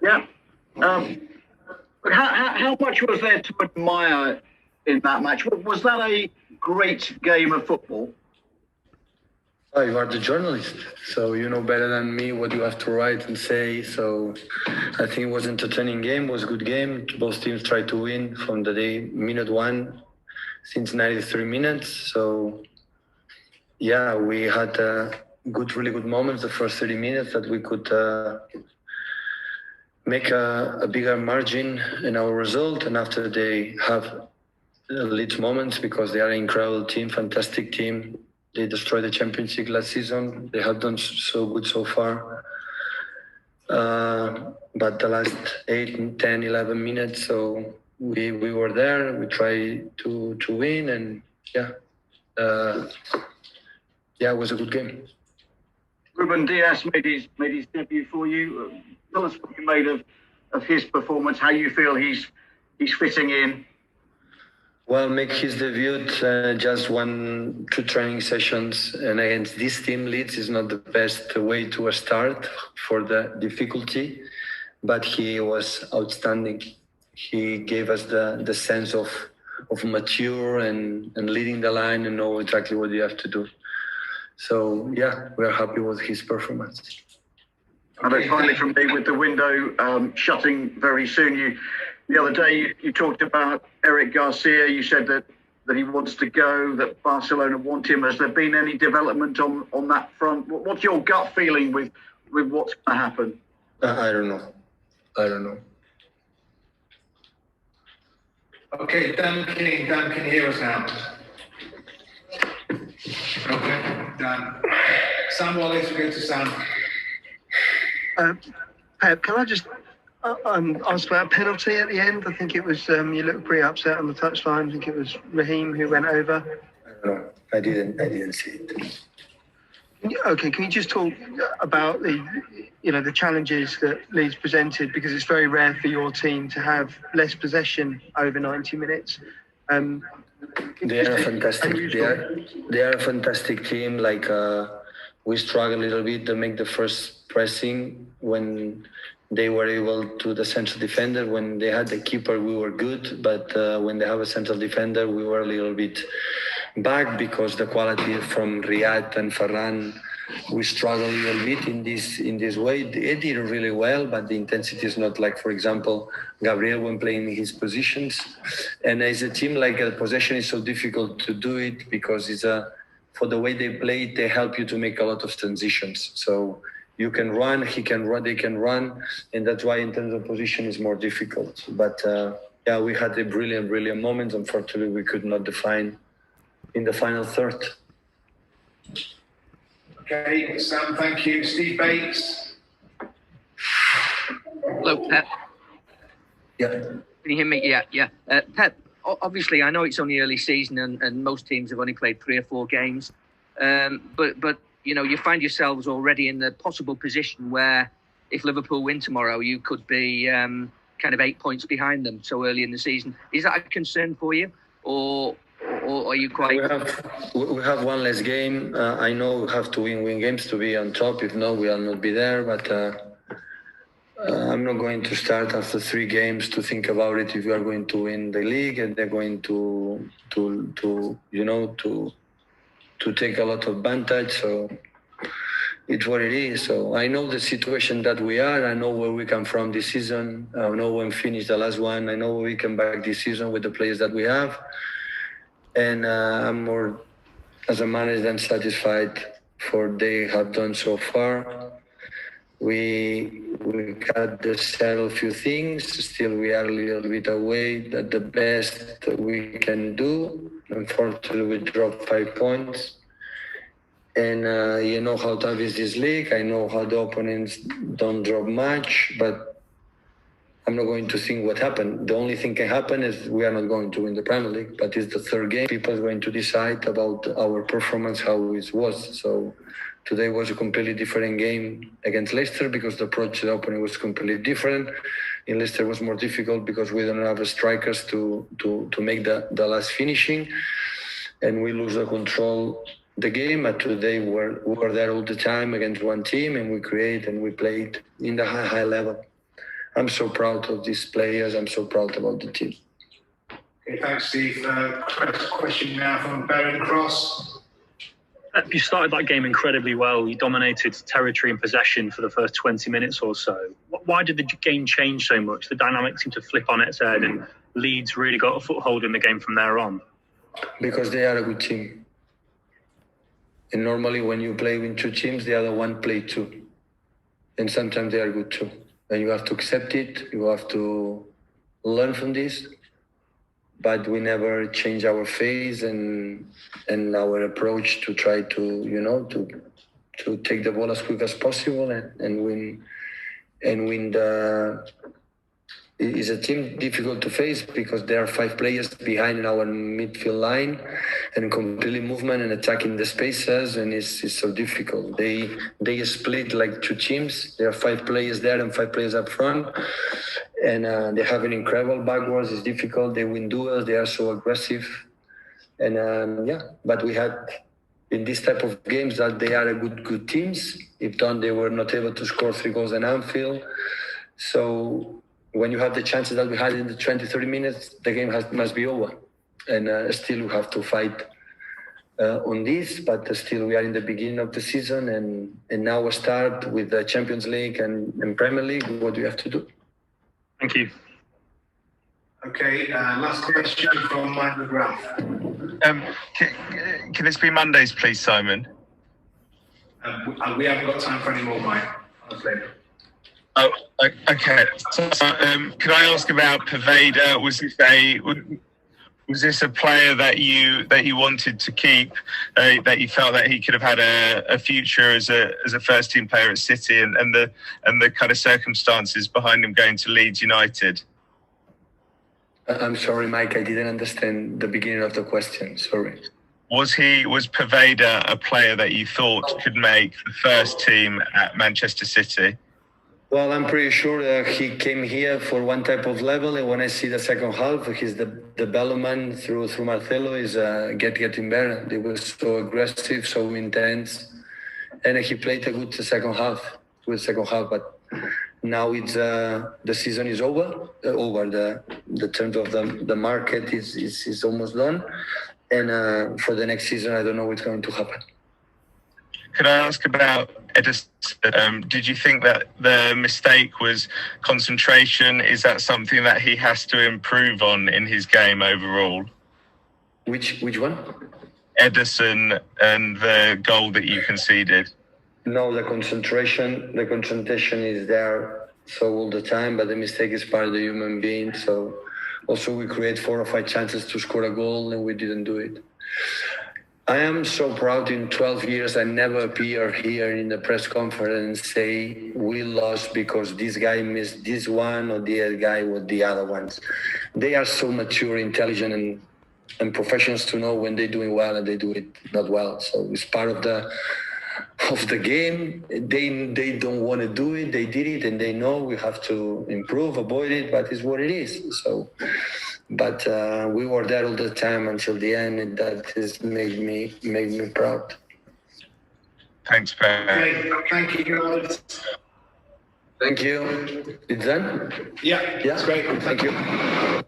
Yeah. How much was there to admire in that match? Was that a great game of football? Oh, you are the journalist, so you know better than me what you have to write and say. So I think it was an entertaining game, was a good game. Both teams tried to win from the day, minute one, since 93 minutes. So yeah, we had really good moments the first 30 minutes that we could make a bigger margin in our result. And after they have Leeds moments, because they are an incredible team, fantastic team. They destroyed the championship last season. They have done so good so far. But the last 8, 10, 11 minutes, so we were there. We tried to win, and it was a good game. Ruben Dias made his debut for you. Tell us what you made of his performance, how you feel he's fitting in. Well, make his debut just 2 training sessions, and against this team, Leeds is not the best way to start for the difficulty, but he was outstanding. He gave us the sense of mature and leading the line and know exactly what you have to do. So yeah, we are happy with his performance. And then finally from me, with the window shutting very soon, the other day you talked about Eric Garcia. You said that he wants to go, that Barcelona want him. Has there been any development on that front? What's your gut feeling with what's going to happen? I don't know. Okay, Dan, can you hear us now? Okay, Dan. Sam Wallace, we'll go to Sam. Pep, can I just ask about a penalty at the end? I think it was, you looked pretty upset on the touchline. I think it was Raheem who went over. I don't know. I didn't see it. Okay, can you just talk about the challenges that Leeds presented, because it's very rare for your team to have less possession over 90 minutes. They are fantastic. They are a fantastic team. Like we struggled a little bit to make the first pressing when they were able to the central defender. When they had the keeper, we were good, but when they have a central defender, we were a little bit back because the quality from Riyad and Ferran, we struggle a little bit in this way. They did really well, but the intensity is not like, for example, Gabriel when playing his positions. And as a team, like possession is so difficult to do it because for the way they play, they help you to make a lot of transitions. So you can run, he can run, they can run, and that's why in terms of position is more difficult. But we had a brilliant moment. Unfortunately, we could not define in the final third. Okay, Sam, thank you. Steve Bates. Hello, Pep. Yeah. Can you hear me? Yeah. Pep, obviously, I know it's only early season and most teams have only played 3 or 4 games. But you find yourselves already in the possible position where if Liverpool win tomorrow, you could be kind of 8 points behind them so early in the season. Is that a concern for you? Or are you quite... We have one less game. I know we have to win games to be on top. If not, we will not be there. But I'm not going to start after 3 games to think about it if we are going to win the league and they're going to take a lot of advantage. So it's what it is. So I know the situation that we are. I know where we come from this season. I know when we finished the last one. I know where we come back this season with the players that we have. And I'm more, as a manager, than satisfied for they have done so far. We got to settle a few things. Still, we are a little bit away. That the best that we can do. Unfortunately, we dropped 5 points. And you know how tough is this league. I know how the opponents don't drop much, but I'm not going to think what happened. The only thing can happen is we are not going to win the Premier League, but it's the 3rd game. People are going to decide about our performance, how it was. So today was a completely different game against Leicester because the approach to the opponent was completely different. In Leicester was more difficult because we don't have strikers to make the last finishing. And we lose the control the game. But today we were there all the time against one team, and we create and we played in the high level. I'm so proud of these players. I'm so proud about the team. Okay, thanks, Steve. Question now from Baron Cross. You started that game incredibly well. You dominated territory and possession for the first 20 minutes or so. Why did the game change so much? The dynamic seemed to flip on its head, and Leeds really got a foothold in the game from there on. Because they are a good team. And normally when you play with two teams, the other one play two. And sometimes they are good too. And you have to accept it. You have to learn from this. But we never change our phase and our approach to try to take the ball as quick as possible and win the. It's a team difficult to face because there are 5 players behind in our midfield line and completely movement and attacking the spaces, and it's so difficult. They split like 2 teams. There are 5 players there and 5 players up front, and they have an incredible backwards. It's difficult. They win duels. They are so aggressive, and But we had in this type of games that they are a good teams. If done, they were not able to score 3 goals in Anfield, so. When you have the chances that we had in the 20-30 minutes, the game must be over. And still we have to fight on this, but still we are in the beginning of the season, and now we start with the Champions League and Premier League. What do we have to do? Thank you. Okay, last question from Mike McGrath. Can this be Mondays, please, Simon? We haven't got time for any more, Mike, honestly. Oh, okay. So, could I ask about Poveda? Was this a player that you wanted to keep? That you felt that he could have had a future as a first team player at City, and the kind of circumstances behind him going to Leeds United? I'm sorry, Mike. I didn't understand the beginning of the question. Sorry. Was Poveda a player that you thought could make the first team at Manchester City? Well, I'm pretty sure he came here for one type of level, and when I see the second half, he's the bellman through Marcelo is getting better. They were so aggressive, so intense, and he played a good second half. But now it's the season is over. The terms of the market is almost done, and for the next season, I don't know what's going to happen. Could I ask about Edison? Did you think that the mistake was concentration? Is that something that he has to improve on in his game overall? Which one? Edison and the goal that you conceded. No, the concentration is there so all the time, but the mistake is part of the human being. So also we create 4 or 5 chances to score a goal and we didn't do it. I am so proud. In 12 years, I never appear here in the press conference and say we lost because this guy missed this one or the other guy with the other ones. They are so mature, intelligent, and professionals to know when they're doing well and they do it not well. So it's part of the game. They don't want to do it. They did it, and they know we have to improve, avoid it. But it's what it is. So. But we were there all the time until the end, and that has made me proud. Thanks, Pat. Okay, thank you, guys. Thank you. It's done? Yeah, that's great. Thank you.